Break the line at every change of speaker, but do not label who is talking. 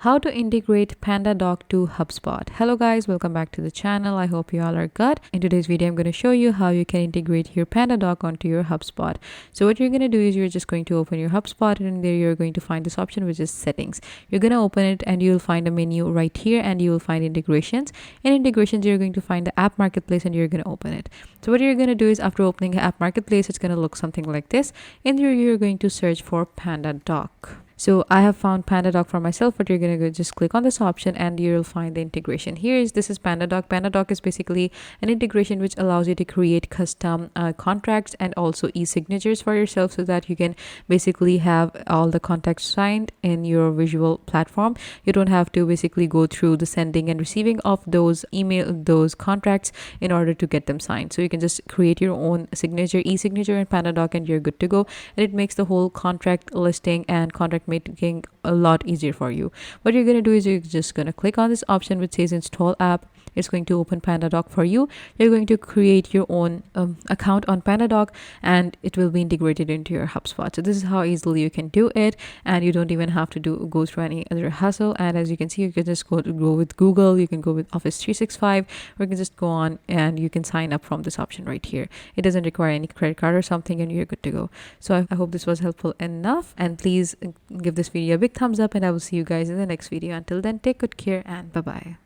How to integrate PandaDoc to HubSpot. Hello guys, welcome back to the channel. I hope you all are good. In today's video, I'm going to show you how you can integrate your PandaDoc onto your HubSpot. So what you're going to do is you're just going to open your HubSpot, and there you're going to find this option, which is settings. You're going to open it and you'll find a menu right here, and you will find integrations. In integrations, you're going to find the app marketplace, and you're going to open it. So what you're going to do is after opening the app marketplace, it's going to look something like this. In there, you're going to search for PandaDoc. So I have found PandaDoc for myself, but you're going to just click on this option and you'll find the integration. This is PandaDoc. PandaDoc is basically an integration which allows you to create custom contracts and also e-signatures for yourself, so that you can basically have all the contacts signed in your visual platform. You don't have to basically go through the sending and receiving of those contracts in order to get them signed. So you can just create your own e-signature in PandaDoc, and you're good to go. And it makes the whole contract listing and contract making a lot easier for you. What you're going to do is you're just going to click on this option which says install app. It's going to open PandaDoc for you. You're going to create your own account on PandaDoc, and it will be integrated into your HubSpot. So this is how easily you can do it, and you don't even have to go through any other hassle. And as you can see, you can just go with Google, you can go with Office 365, or you can just go on and you can sign up from this option right here. It doesn't require any credit card or something, and you're good to go. So I hope this was helpful enough, and please give this video a big thumbs up, and I will see you guys in the next video. Until then, take good care and bye bye.